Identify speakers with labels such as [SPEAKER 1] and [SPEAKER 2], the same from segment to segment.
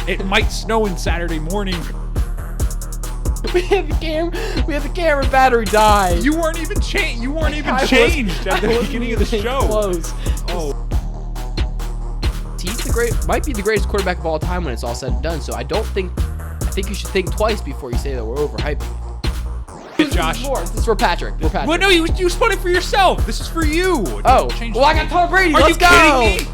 [SPEAKER 1] It might snow in Saturday morning.
[SPEAKER 2] We had the camera battery die.
[SPEAKER 1] You weren't even changed at the beginning of the show.
[SPEAKER 2] Close.
[SPEAKER 1] Oh,
[SPEAKER 2] He's might be the greatest quarterback of all time when it's all said and done. So I think you should think twice before you say that we're overhyping it.
[SPEAKER 1] Josh.
[SPEAKER 2] This is for Patrick.
[SPEAKER 1] Well, no, you spun it for yourself. This is for you.
[SPEAKER 2] Oh,
[SPEAKER 1] Change
[SPEAKER 2] well, I got Tom Brady.
[SPEAKER 1] Are
[SPEAKER 2] Let's
[SPEAKER 1] you
[SPEAKER 2] go.
[SPEAKER 1] kidding me?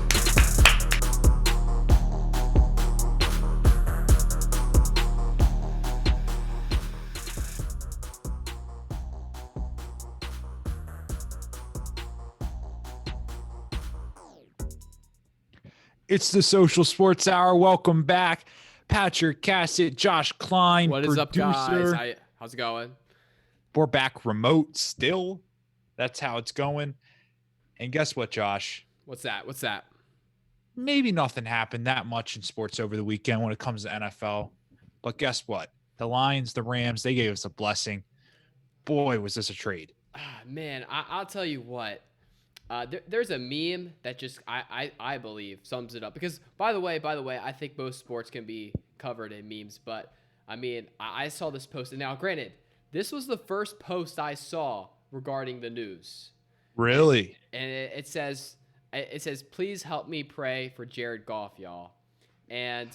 [SPEAKER 1] It's the Social Sports Hour. Welcome back. Patrick Cassett, Josh Klein,
[SPEAKER 2] What is
[SPEAKER 1] producer.
[SPEAKER 2] up, guys? How's it going?
[SPEAKER 1] We're back remote still. That's how it's going. And guess what, Josh?
[SPEAKER 2] What's that?
[SPEAKER 1] Maybe nothing happened that much in sports over the weekend when it comes to NFL. But guess what? The Lions, the Rams, they gave us a blessing. Boy, was this a trade.
[SPEAKER 2] Man, I'll tell you what. There's a meme that just I believe sums it up. Because by the way, I think most sports can be covered in memes. But I mean, I saw this post, and now granted, this was the first post I saw regarding the news.
[SPEAKER 1] Really?
[SPEAKER 2] And it says, please help me pray for Jared Goff, y'all. And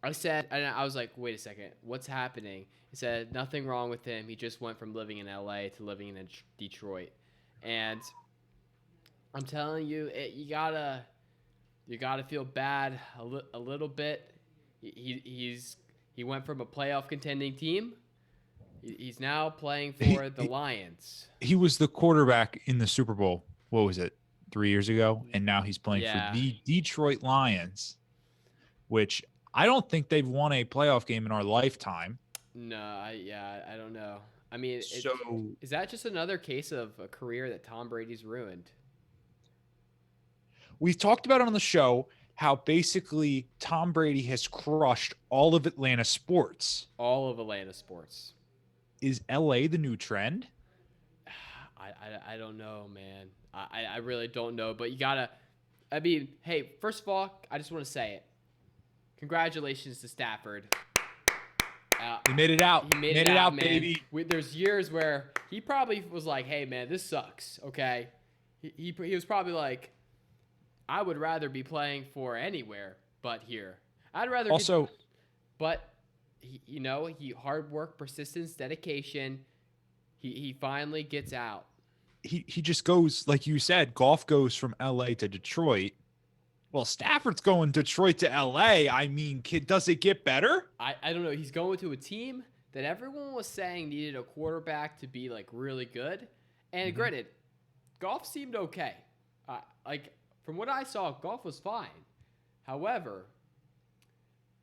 [SPEAKER 2] I was like, wait a second, what's happening? He said, nothing wrong with him. He just went from living in LA to living in Detroit. And I'm telling you, you gotta feel bad a little bit. He went from a playoff contending team. He's now playing for the Lions.
[SPEAKER 1] He was the quarterback in the Super Bowl. What was it? 3 years ago, and now he's playing for the Detroit Lions, which I don't think they've won a playoff game in our lifetime.
[SPEAKER 2] No, I don't know. I mean,
[SPEAKER 1] So
[SPEAKER 2] is that just another case of a career that Tom Brady's ruined?
[SPEAKER 1] we've talked about it on the show how basically Tom Brady has crushed all of Atlanta sports.
[SPEAKER 2] All of Atlanta sports.
[SPEAKER 1] Is LA the new trend?
[SPEAKER 2] I don't know, man. I really don't know, but you gotta. I mean, hey, first of all, I just want to say it. Congratulations to Stafford.
[SPEAKER 1] He made it out.
[SPEAKER 2] He made it out, man.
[SPEAKER 1] baby.
[SPEAKER 2] There's years where he probably was like, "Hey, man, this sucks." Okay, he was probably like, "I would rather be playing for anywhere but here. I'd rather."
[SPEAKER 1] Also,
[SPEAKER 2] but he hard work, persistence, dedication. He finally gets out.
[SPEAKER 1] he just goes, like you said, Goff goes from LA to Detroit. Well, Stafford's going Detroit to LA. I mean, does it get better?
[SPEAKER 2] I don't know. He's going to a team that everyone was saying needed a quarterback to be like really good. And granted, Goff seemed okay. Like from what I saw, Goff was fine. However,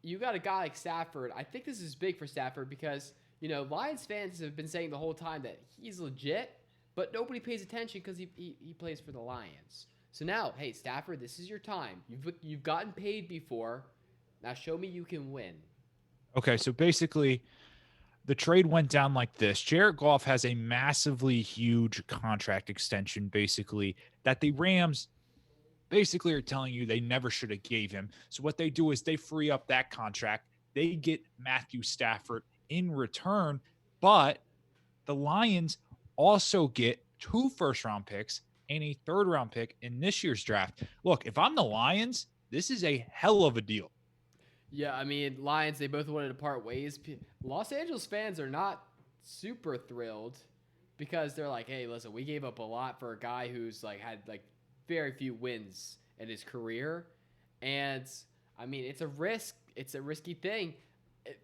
[SPEAKER 2] you got a guy like Stafford. I think this is big for Stafford because, Lions fans have been saying the whole time that he's legit, but nobody pays attention because he plays for the Lions. So now, hey, Stafford, this is your time. You've gotten paid before. Now show me you can win.
[SPEAKER 1] Okay, so basically, the trade went down like this. Jared Goff has a massively huge contract extension, basically, that the Rams basically are telling you they never should have gave him. So what they do is they free up that contract. They get Matthew Stafford in return, but the Lions also get 2 first-round picks and a 3rd-round pick in this year's draft. Look, if I'm the Lions, this is a hell of a deal.
[SPEAKER 2] Yeah, I mean, Lions, they both wanted to part ways. Los Angeles fans are not super thrilled because they're like, hey, listen, we gave up a lot for a guy who's had very few wins in his career. And I mean, it's a risk. It's a risky thing.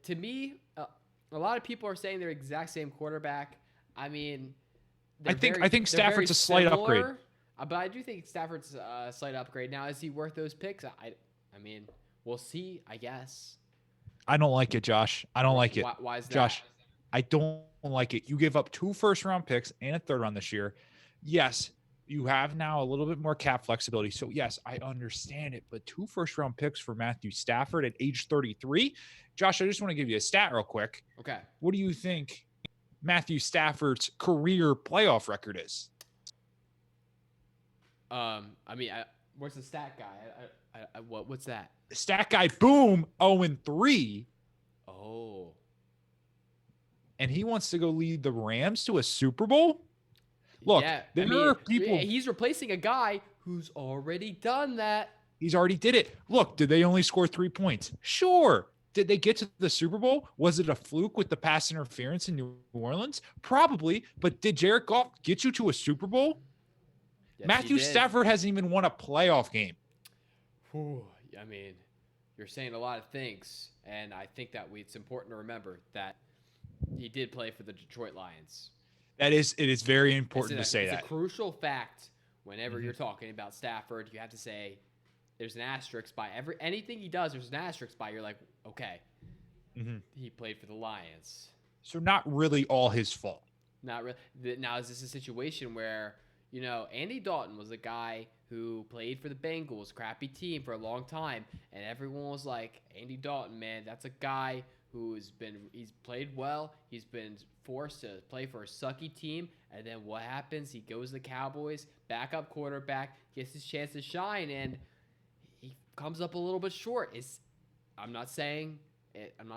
[SPEAKER 2] To me, a lot of people are saying they're exact same quarterback. I mean,
[SPEAKER 1] I think Stafford's a slight upgrade.
[SPEAKER 2] But I do think Stafford's a slight upgrade. Now, is he worth those picks? I mean, we'll see, I guess.
[SPEAKER 1] I don't like it, Josh. I don't like it.
[SPEAKER 2] Why is that?
[SPEAKER 1] Josh, I don't like it. You give up 2 first-round picks and a 3rd round this year. Yes, you have now a little bit more cap flexibility. So, yes, I understand it. But 2 first-round picks for Matthew Stafford at age 33? Josh, I just want to give you a stat real quick.
[SPEAKER 2] Okay.
[SPEAKER 1] What do you think Matthew Stafford's career playoff record is?
[SPEAKER 2] I mean, What's the stat guy? What's that?
[SPEAKER 1] Stat guy, boom, 0-3.
[SPEAKER 2] Oh,
[SPEAKER 1] And he wants to go lead the Rams to a Super Bowl? Look,
[SPEAKER 2] yeah. I
[SPEAKER 1] there
[SPEAKER 2] mean,
[SPEAKER 1] are people.
[SPEAKER 2] he's replacing a guy who's already done that.
[SPEAKER 1] He's already did it. Look, did they only score 3 points? Sure. Did they get to the Super Bowl? Was it a fluke with the pass interference in New Orleans? Probably. But did Jared Goff get you to a Super Bowl?
[SPEAKER 2] Yes,
[SPEAKER 1] Matthew
[SPEAKER 2] he did.
[SPEAKER 1] Stafford hasn't even won a playoff game.
[SPEAKER 2] Whew, I mean, you're saying a lot of things, and I think that it's important to remember that he did play for the Detroit Lions.
[SPEAKER 1] It is very important to say
[SPEAKER 2] it's
[SPEAKER 1] that.
[SPEAKER 2] a crucial fact whenever you're talking about Stafford. You have to say there's an asterisk by anything he does. There's an asterisk by. You're like, okay, he played for the Lions.
[SPEAKER 1] So not really all his fault.
[SPEAKER 2] Not really. Now, is this a situation where, Andy Dalton was a guy who played for the Bengals, crappy team for a long time, and everyone was like, Andy Dalton, man, that's a guy he's played well. He's been forced to play for a sucky team, and then what happens? He goes to the Cowboys, backup quarterback, gets his chance to shine, and he comes up a little bit short. I'm not saying it. I'm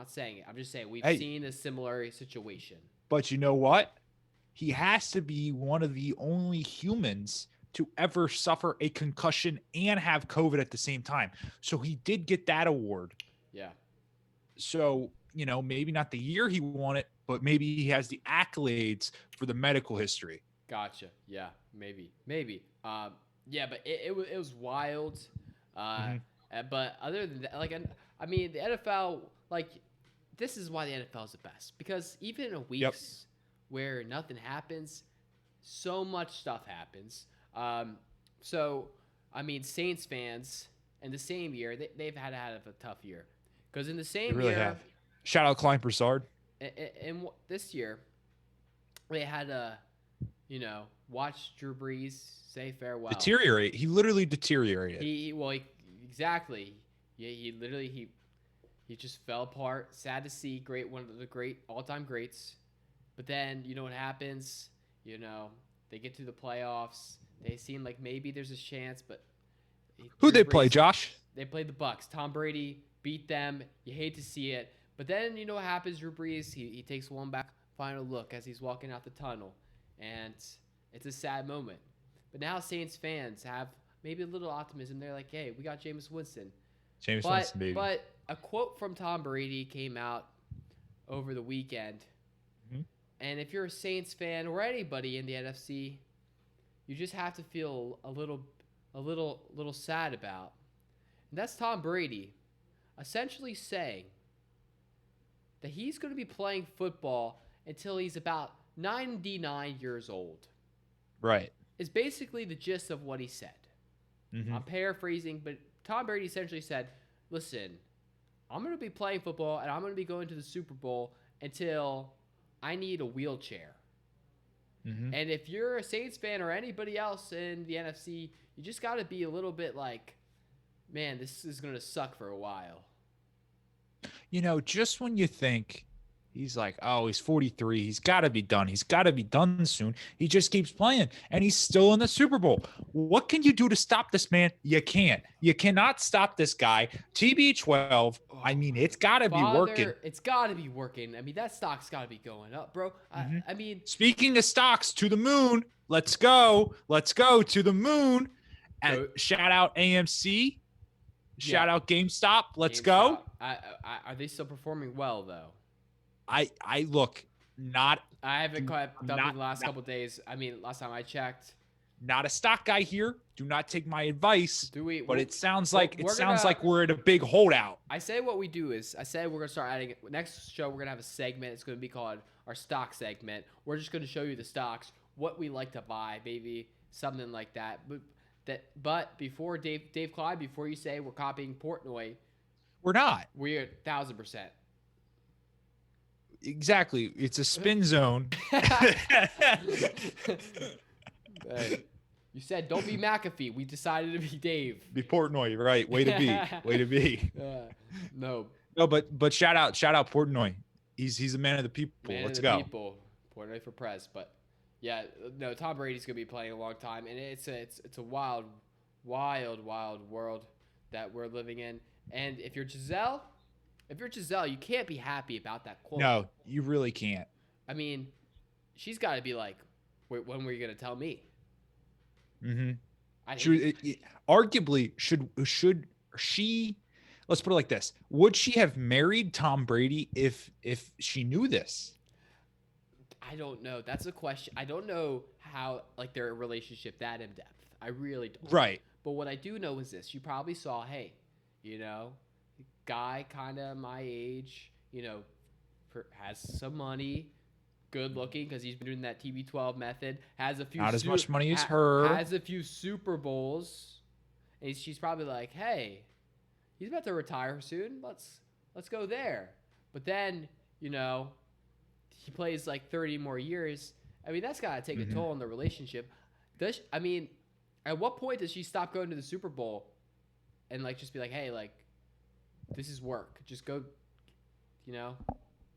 [SPEAKER 2] just saying we've seen a similar situation.
[SPEAKER 1] But you know what? He has to be one of the only humans to ever suffer a concussion and have COVID at the same time. So he did get that award.
[SPEAKER 2] Yeah.
[SPEAKER 1] So, maybe not the year he won it, but maybe he has the accolades for the medical history.
[SPEAKER 2] Gotcha. Yeah, maybe. Yeah, but it was wild. But other than that, I mean, the NFL, this is why the NFL is the best. Because even in weeks where nothing happens, so much stuff happens. So, I mean, Saints fans in the same year, they've had a tough year. Because in the same
[SPEAKER 1] really
[SPEAKER 2] year,
[SPEAKER 1] have. Shout out Klein Broussard.
[SPEAKER 2] In this year, they had to, watch Drew Brees say farewell.
[SPEAKER 1] Deteriorate. He literally deteriorated.
[SPEAKER 2] Exactly. Yeah, he just fell apart. Sad to see. One of the great all-time greats. But then you know what happens? They get to the playoffs. They seem like maybe there's a chance, but
[SPEAKER 1] who'd they play, Josh?
[SPEAKER 2] They played the Bucks. Tom Brady beat them. You hate to see it. But then you know what happens, Drew Brees? He takes one back final look as he's walking out the tunnel. And it's a sad moment. But now Saints fans have maybe a little optimism. They're like, hey, we got Jameis Winston.
[SPEAKER 1] Winston, baby.
[SPEAKER 2] But a quote from Tom Brady came out over the weekend. And if you're a Saints fan or anybody in the NFC, you just have to feel a little sad about. And that's Tom Brady essentially saying that he's going to be playing football until he's about 99 years old.
[SPEAKER 1] Right.
[SPEAKER 2] Is basically the gist of what he said. I'm paraphrasing, but Tom Brady essentially said, listen, I'm going to be playing football and I'm going to be going to the Super Bowl until I need a wheelchair. And if you're a Saints fan or anybody else in the NFC, you just got to be a little bit like, man, this is going to suck for a while.
[SPEAKER 1] Just when you think he's like, oh, he's 43. He's got to be done. He's got to be done soon. He just keeps playing, and he's still in the Super Bowl. What can you do to stop this man? You can't. You cannot stop this guy. TB12, I mean, it's got to be working.
[SPEAKER 2] It's got to be working. I mean, that stock's got to be going up, bro. I mean.
[SPEAKER 1] Speaking of stocks, to the moon. Let's go. Let's go to the moon. And shout out AMC. Shout out GameStop. Let's go.
[SPEAKER 2] Are they still performing well, though?
[SPEAKER 1] I look, not.
[SPEAKER 2] I haven't kept up in the last couple of days. I mean, last time I checked.
[SPEAKER 1] Not a stock guy here. Do not take my advice. But it sounds like we're at a big holdout.
[SPEAKER 2] I say what we do is we're gonna start adding. Next show we're gonna have a segment. It's gonna be called our stock segment. We're just gonna show you the stocks, what we like to buy, maybe something like that. But before Dave Clyde, before you say we're copying Portnoy,
[SPEAKER 1] we're not.
[SPEAKER 2] We're 1,000%.
[SPEAKER 1] Exactly. It's a spin zone.
[SPEAKER 2] Hey, you said don't be McAfee. We decided to be Dave.
[SPEAKER 1] Be Portnoy, right? Way to be. Way to be.
[SPEAKER 2] No,
[SPEAKER 1] but shout out Portnoy. He's a man of the people. Let's go.
[SPEAKER 2] People. Portnoy for press. But yeah, no, Tom Brady's gonna be playing a long time, and it's a wild wild, wild world that we're living in. And if you're Giselle, you can't be happy about that quote.
[SPEAKER 1] No, you really can't.
[SPEAKER 2] I mean, she's got to be like, "Wait, when were you gonna tell me?"
[SPEAKER 1] Mm-hmm.
[SPEAKER 2] I
[SPEAKER 1] Should
[SPEAKER 2] hate.
[SPEAKER 1] arguably should she? Let's put it like this: would she have married Tom Brady if she knew this?
[SPEAKER 2] I don't know. That's a question. I don't know how like their relationship that in depth. I really don't.
[SPEAKER 1] Right.
[SPEAKER 2] But what I do know is this: you probably saw, hey, you know, guy kind of my age, has some money, good looking because he's been doing that TB12 method. Has a few
[SPEAKER 1] Not as much money as her.
[SPEAKER 2] Has a few Super Bowls, and she's probably like, hey, he's about to retire soon. Let's go there. But then he plays like 30 more years. I mean, that's got to take a toll on the relationship. I mean, at what point does she stop going to the Super Bowl and like just be like, hey, like this is work. Just go,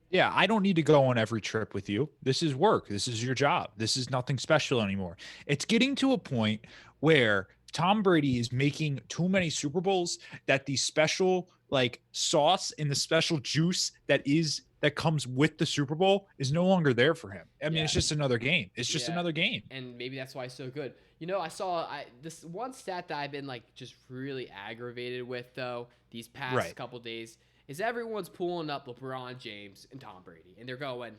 [SPEAKER 1] Yeah, I don't need to go on every trip with you. This is work. This is your job. This is nothing special anymore. It's getting to a point where Tom Brady is making too many Super Bowls that the special like sauce and the special juice that comes with the Super Bowl is no longer there for him. I mean,
[SPEAKER 2] Yeah.
[SPEAKER 1] it's just another game. It's just
[SPEAKER 2] Yeah.
[SPEAKER 1] another game.
[SPEAKER 2] And maybe that's why it's so good. I saw this one stat that I've been like just really aggravated with though these past
[SPEAKER 1] Right.
[SPEAKER 2] couple days is everyone's pulling up LeBron James and Tom Brady, and they're going,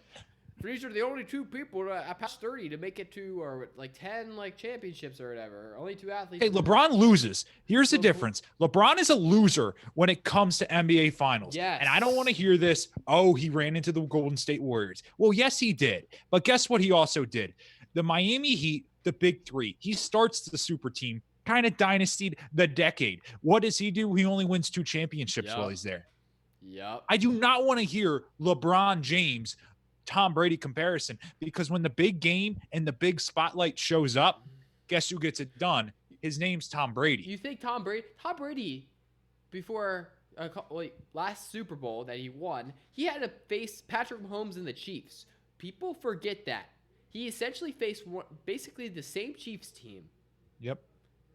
[SPEAKER 2] these are the only two people at past 30 to make it to or like 10 like championships or whatever. Only two athletes.
[SPEAKER 1] Hey, LeBron loses. Here's the
[SPEAKER 2] LeBron-
[SPEAKER 1] difference. LeBron is a loser when it comes to NBA finals.
[SPEAKER 2] Yes.
[SPEAKER 1] And I don't want to hear this, oh, he ran into the Golden State Warriors. Well, yes, he did. But guess what he also did? The Miami Heat, the big three. He starts the super team, kind of dynastied the decade. What does he do? He only wins 2 championships while he's there.
[SPEAKER 2] Yep.
[SPEAKER 1] I do not want to hear LeBron James, Tom Brady comparison, because when the big game and the big spotlight shows up, guess who gets it done? His name's Tom Brady.
[SPEAKER 2] You think Tom Brady, before last Super Bowl that he won, he had to face Patrick Mahomes and the Chiefs. People forget that. He essentially faced basically the same Chiefs team
[SPEAKER 1] Yep.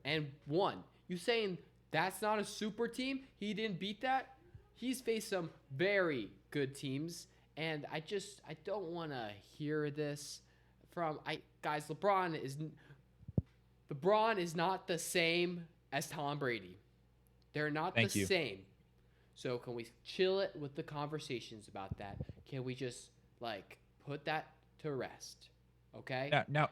[SPEAKER 2] and won. You saying that's not a super team? He didn't beat that? He's faced some very good teams, and I don't want to hear this from guys. LeBron is not the same as Tom Brady. They're not the same. So can we chill it with the conversations about that? Can we just like put that to rest? Okay?
[SPEAKER 1] Now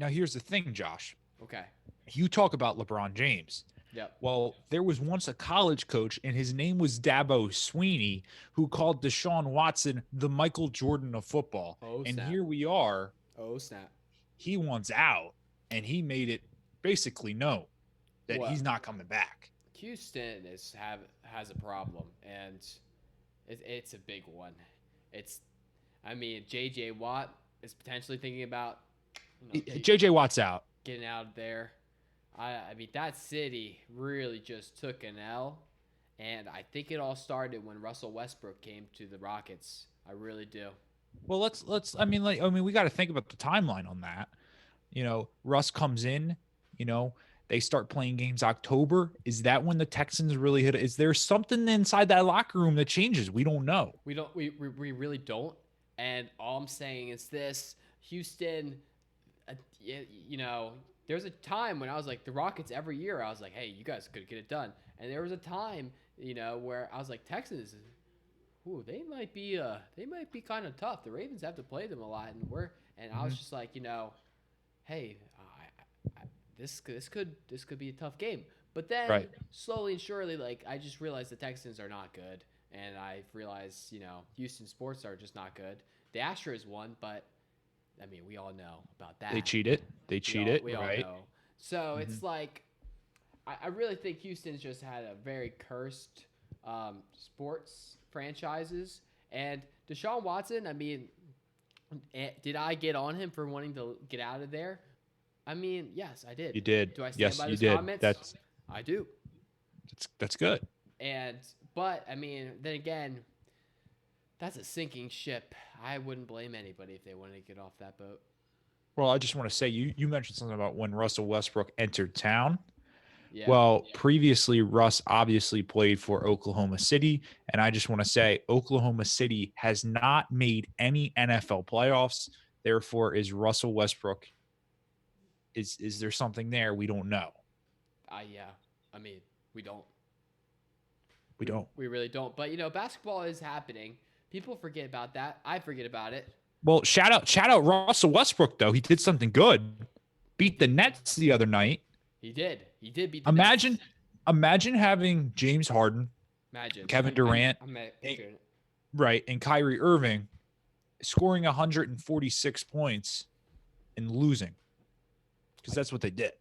[SPEAKER 1] here's the thing, Josh.
[SPEAKER 2] Okay.
[SPEAKER 1] You talk about LeBron James.
[SPEAKER 2] Yep.
[SPEAKER 1] Well, there was once a college coach, and his name was Dabo Sweeney, who called Deshaun Watson the Michael Jordan of football.
[SPEAKER 2] Oh,
[SPEAKER 1] and
[SPEAKER 2] snap.
[SPEAKER 1] Here we are.
[SPEAKER 2] Oh, snap.
[SPEAKER 1] He wants out, and he made it basically known that
[SPEAKER 2] Well,
[SPEAKER 1] he's not coming back.
[SPEAKER 2] Houston has a problem, and it's a big one. J.J. Watt is potentially thinking about
[SPEAKER 1] J.J. Watt's out.
[SPEAKER 2] getting out of there. I mean, that city really just took an L, and I think it all started when Russell Westbrook came to the Rockets. I really do.
[SPEAKER 1] Well, let's. We got to think about the timeline on that. Russ comes in. They start playing games October. Is that when the Texans really hit? Is there something inside that locker room that changes? We don't know.
[SPEAKER 2] We don't. We really don't. And all I'm saying is this: Houston. There's a time when I was like the Rockets every year. I was like, hey, you guys could get it done. And there was a time, where I was like, Texans. Ooh, they might be kind of tough. The Ravens have to play them a lot, and I was just like, hey, this could be a tough game. But then slowly and surely, like I just realized the Texans are not good, and I realized Houston sports are just not good. The Astros won, but I mean we all know about that.
[SPEAKER 1] They cheated.
[SPEAKER 2] We all
[SPEAKER 1] right?
[SPEAKER 2] know. So it's like I really think Houston's just had a very cursed sports franchises. And Deshaun Watson, I mean, did I get on him for wanting to get out of there? I mean, yes, I did.
[SPEAKER 1] You did.
[SPEAKER 2] Do I stand
[SPEAKER 1] Yes,
[SPEAKER 2] by
[SPEAKER 1] you
[SPEAKER 2] those
[SPEAKER 1] did.
[SPEAKER 2] comments? I do.
[SPEAKER 1] That's good.
[SPEAKER 2] But I mean, then again, that's a sinking ship. I wouldn't blame anybody if they wanted to get off that boat.
[SPEAKER 1] Well, I just want to say you mentioned something about when Russell Westbrook entered town.
[SPEAKER 2] Yeah.
[SPEAKER 1] Well, previously, Russ obviously played for Oklahoma City. And I just want to say Oklahoma City has not made any NFL playoffs. Therefore, is Russell Westbrook, is there something there? We don't know.
[SPEAKER 2] Yeah. I mean, we don't.
[SPEAKER 1] We don't.
[SPEAKER 2] We really don't. But basketball is happening. People forget about that. I forget about it.
[SPEAKER 1] Well, shout out Russell Westbrook, though. He did something good. Beat the Nets the other night.
[SPEAKER 2] He did. He did beat the
[SPEAKER 1] Imagine,
[SPEAKER 2] Nets.
[SPEAKER 1] imagine having James Harden,
[SPEAKER 2] Imagine.
[SPEAKER 1] Kevin Durant,
[SPEAKER 2] I'm picturing it.
[SPEAKER 1] right, and Kyrie Irving scoring 146 points and losing, because that's what they did.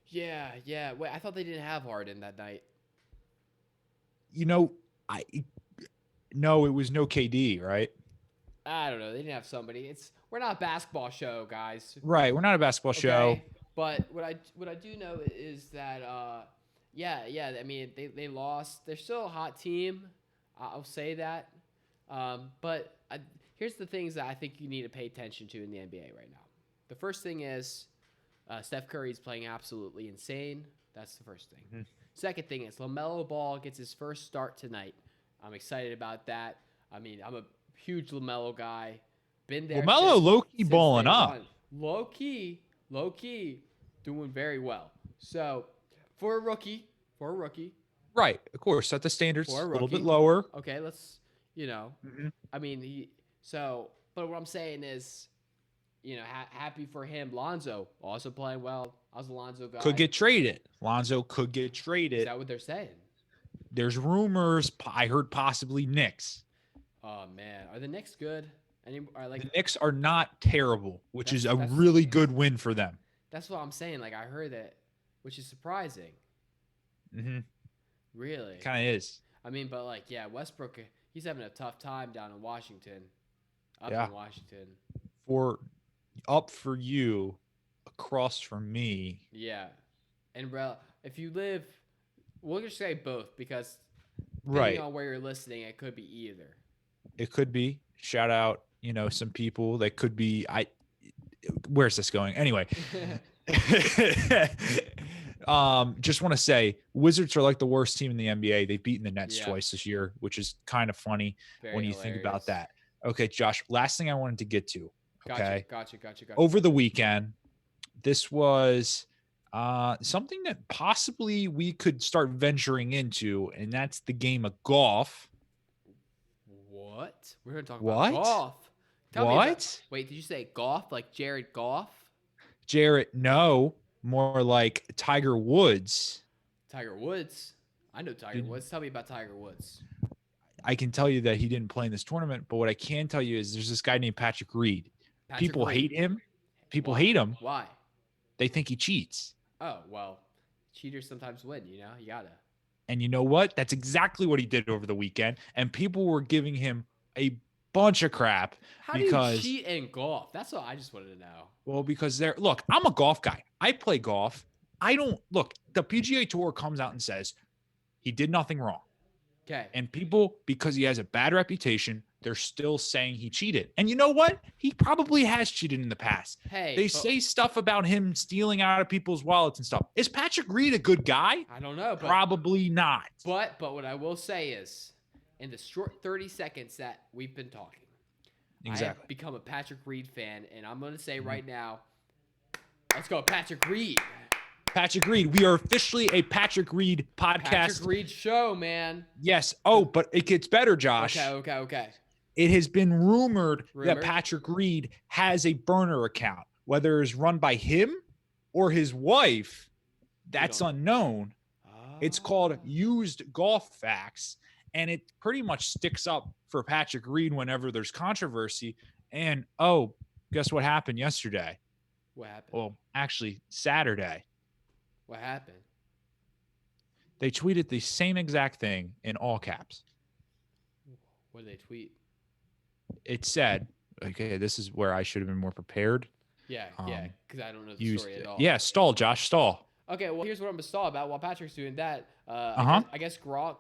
[SPEAKER 2] Yeah, yeah. Wait, I thought they didn't have Harden that night.
[SPEAKER 1] I no, it was no KD, right?
[SPEAKER 2] I don't know. They didn't have somebody. We're not a basketball show, guys.
[SPEAKER 1] Right. We're not a basketball show.
[SPEAKER 2] Okay. But what I do know is that yeah. I mean they lost. They're still a hot team. I'll say that. But here's the things that I think you need to pay attention to in the NBA right now. The first thing is Steph Curry is playing absolutely insane. That's the first thing.
[SPEAKER 1] Mm-hmm.
[SPEAKER 2] Second thing is LaMelo Ball gets his first start tonight. I'm excited about that. I mean, I'm a huge LaMelo guy. Been there.
[SPEAKER 1] LaMelo low-key
[SPEAKER 2] since
[SPEAKER 1] balling
[SPEAKER 2] day
[SPEAKER 1] up.
[SPEAKER 2] one. Low key, doing very well. So for a rookie,
[SPEAKER 1] Right. Of course, set the standards
[SPEAKER 2] For a
[SPEAKER 1] a little bit
[SPEAKER 2] rookie.
[SPEAKER 1] lower.
[SPEAKER 2] okay, let's
[SPEAKER 1] Mhm.
[SPEAKER 2] I mean but what I'm saying is, happy for him. Lonzo also playing well. I was a Lonzo guy.
[SPEAKER 1] Could get traded. Lonzo could get
[SPEAKER 2] Is
[SPEAKER 1] traded.
[SPEAKER 2] that what they're saying?
[SPEAKER 1] There's rumors. I heard possibly Knicks.
[SPEAKER 2] Oh man, are the Knicks good?
[SPEAKER 1] The Knicks are not terrible, which is a
[SPEAKER 2] That's-
[SPEAKER 1] really good win for them.
[SPEAKER 2] That's what I'm saying. Like I heard that, which is surprising.
[SPEAKER 1] Mm-hmm.
[SPEAKER 2] Really.
[SPEAKER 1] Kind of is.
[SPEAKER 2] I mean, but Westbrook, he's having a tough time down in Washington.
[SPEAKER 1] Yeah.
[SPEAKER 2] In Washington.
[SPEAKER 1] Up for you, across from me.
[SPEAKER 2] Yeah. And if you live, we'll just say both because
[SPEAKER 1] Right.
[SPEAKER 2] depending on where you're listening, it could be either.
[SPEAKER 1] It could be. Shout out, some people that could be. Where's this going? Anyway. Just want to say Wizards are like the worst team in the NBA. They've beaten the Nets twice this year, which is kind of funny when you think about that. Okay, Josh, last thing I wanted to get to. Okay.
[SPEAKER 2] Gotcha.
[SPEAKER 1] Over the weekend, this was something that possibly we could start venturing into, and that's the game of golf.
[SPEAKER 2] What? We're going to talk about golf. Tell me
[SPEAKER 1] what?
[SPEAKER 2] Wait, did you say golf? Like Jared Goff?
[SPEAKER 1] Jarrett, no. More like Tiger Woods.
[SPEAKER 2] Tiger Woods? I know Tiger Woods. Tell me about Tiger Woods.
[SPEAKER 1] I can tell you that he didn't play in this tournament, but what I can tell you is there's this guy named Patrick Reed. People hate him. People hate him.
[SPEAKER 2] Why?
[SPEAKER 1] They think he cheats.
[SPEAKER 2] Oh, well, cheaters sometimes win, you gotta.
[SPEAKER 1] And you know what? That's exactly what he did over the weekend. And people were giving him a bunch of crap.
[SPEAKER 2] How do you cheat in golf? That's what I just wanted to know.
[SPEAKER 1] Well, because look, I'm a golf guy. I play golf. The PGA Tour comes out and says he did nothing wrong.
[SPEAKER 2] Okay.
[SPEAKER 1] And people, because he has a bad reputation, they're still saying he cheated. And you know what? He probably has cheated in the past. They say stuff about him stealing out of people's wallets and stuff. Is Patrick Reed a good guy?
[SPEAKER 2] I don't know.
[SPEAKER 1] Probably not.
[SPEAKER 2] But what I will say is, in the short 30 seconds that we've been talking, I have become a Patrick Reed fan, and I'm going to say right now, let's go Patrick Reed.
[SPEAKER 1] Patrick Reed. We are officially a Patrick Reed podcast.
[SPEAKER 2] Patrick Reed show, man.
[SPEAKER 1] Yes. Oh, but it gets better, Josh.
[SPEAKER 2] Okay.
[SPEAKER 1] It has been rumored that Patrick Reed has a burner account, whether it's run by him or his wife. That's unknown. It's called Used Golf Facts, and it pretty much sticks up for Patrick Reed whenever there's controversy. And, guess what happened yesterday?
[SPEAKER 2] What happened?
[SPEAKER 1] Well, actually, Saturday.
[SPEAKER 2] What happened?
[SPEAKER 1] They tweeted the same exact thing in all caps.
[SPEAKER 2] What did they tweet?
[SPEAKER 1] It said, okay, this is where I should have been more prepared.
[SPEAKER 2] Yeah, because I don't know the story at all.
[SPEAKER 1] Yeah, stall, Josh, stall.
[SPEAKER 2] Okay, well, here's what I'm going to stall about while Patrick's doing that. I guess Gronk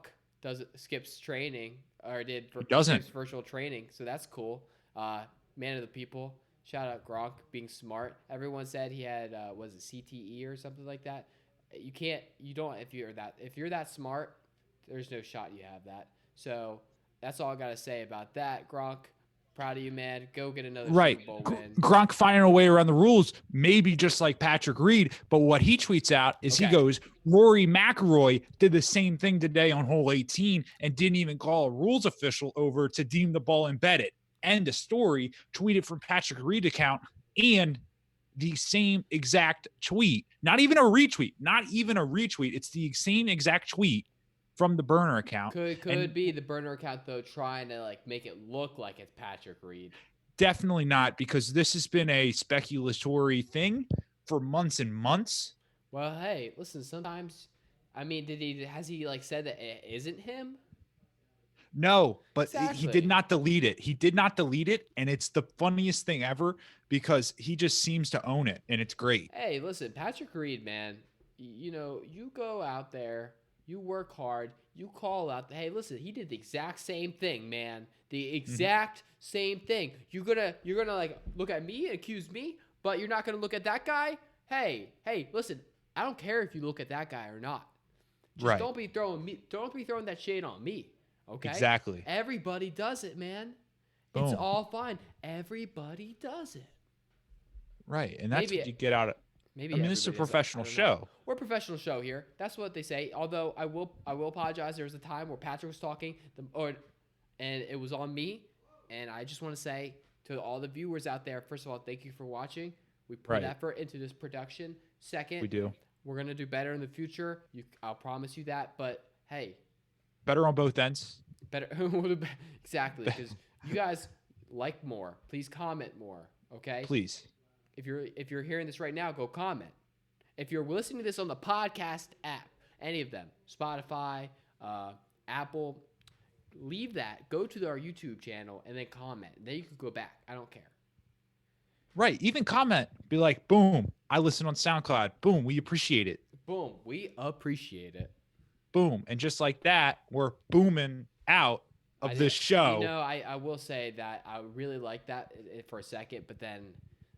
[SPEAKER 2] skips training, or skips virtual training, so that's cool. Man of the people. Shout out Gronk being smart. Everyone said he had, was it CTE or something like that? You can't. You don't. If you're that smart, there's no shot you have that. So that's all I gotta say about that. Gronk, proud of you, man. Go get another
[SPEAKER 1] Right.
[SPEAKER 2] Super Bowl win.
[SPEAKER 1] Gronk finding a way around the rules, maybe just like Patrick Reed. But what he tweets out is he
[SPEAKER 2] Okay.
[SPEAKER 1] goes, Rory McIlroy did the same thing today on hole 18 and didn't even call a rules official over to deem the ball embedded. End of story. Tweeted from Patrick Reed account and the same exact tweet. Not even a retweet. Not even a retweet. It's the same exact tweet from the burner account.
[SPEAKER 2] Could be the burner account though, trying to like make it look like it's Patrick Reed.
[SPEAKER 1] Definitely not, because this has been a speculatory thing for months and months.
[SPEAKER 2] Well, hey, listen. Sometimes, I mean, has he like said that it isn't him?
[SPEAKER 1] No, but he
[SPEAKER 2] Exactly.
[SPEAKER 1] did not delete it. He did not delete it, and it's the funniest thing ever because he just seems to own it, and it's great.
[SPEAKER 2] Hey, listen, Patrick Reed, man. You know, you go out there, you work hard, you call out. Hey, listen, he did the exact same thing, man. The exact same thing. You're gonna like look at me and accuse me, but you're not gonna look at that guy. Hey, listen. I don't care if you look at that guy or not. Just
[SPEAKER 1] Right.
[SPEAKER 2] don't be throwing that shade on me. Okay?
[SPEAKER 1] Exactly.
[SPEAKER 2] Everybody does it, man.
[SPEAKER 1] Boom.
[SPEAKER 2] It's all fine. Everybody does it.
[SPEAKER 1] Right, and that's
[SPEAKER 2] Maybe-
[SPEAKER 1] what you get out of.
[SPEAKER 2] Maybe
[SPEAKER 1] I mean, this is a
[SPEAKER 2] everybody does it.
[SPEAKER 1] professional
[SPEAKER 2] I don't know.
[SPEAKER 1] show.
[SPEAKER 2] We're a professional show here. That's what they say. Although I will apologize. There was a time where Patrick was talking, and it was on me. And I just want to say to all the viewers out there, first of all, thank you for watching. We put
[SPEAKER 1] Right.
[SPEAKER 2] effort into this production. Second,
[SPEAKER 1] We do
[SPEAKER 2] we're gonna do better in the future. I'll promise you that. But hey,
[SPEAKER 1] better on both ends.
[SPEAKER 2] better exactly, because you guys like more. Please comment more. Okay.
[SPEAKER 1] Please.
[SPEAKER 2] If you're hearing this right now, go comment. If you're listening to this on the podcast app, any of them, Spotify, Apple, leave that. Go to our YouTube channel and then comment. Then you can go back. I don't care.
[SPEAKER 1] Right. Even comment. Be like, boom, I listen on SoundCloud. Boom, we appreciate it.
[SPEAKER 2] Boom. We appreciate it.
[SPEAKER 1] Boom. And just like that, we're booming out of this show.
[SPEAKER 2] You know, I will say that I really like that for a second, but then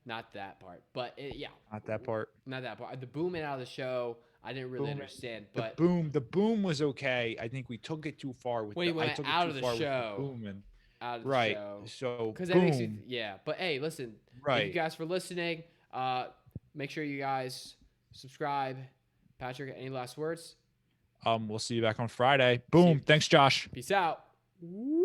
[SPEAKER 2] not that part. But yeah.
[SPEAKER 1] Not that part.
[SPEAKER 2] Not that part. The booming out of the show, I didn't really
[SPEAKER 1] Booming.
[SPEAKER 2] understand. But
[SPEAKER 1] The boom was okay. I think we took it too far with
[SPEAKER 2] When he
[SPEAKER 1] I
[SPEAKER 2] went
[SPEAKER 1] took it
[SPEAKER 2] out
[SPEAKER 1] too
[SPEAKER 2] of the
[SPEAKER 1] far with
[SPEAKER 2] show.
[SPEAKER 1] booming.
[SPEAKER 2] out of the
[SPEAKER 1] Right.
[SPEAKER 2] show.
[SPEAKER 1] So
[SPEAKER 2] Because that
[SPEAKER 1] boom.
[SPEAKER 2] makes you, yeah. But hey, listen. Thank
[SPEAKER 1] Right.
[SPEAKER 2] you guys for listening. Make sure you guys subscribe. Patrick, any last words?
[SPEAKER 1] We'll see you back on Friday. Boom. Thanks, Josh.
[SPEAKER 2] Peace out. Woo.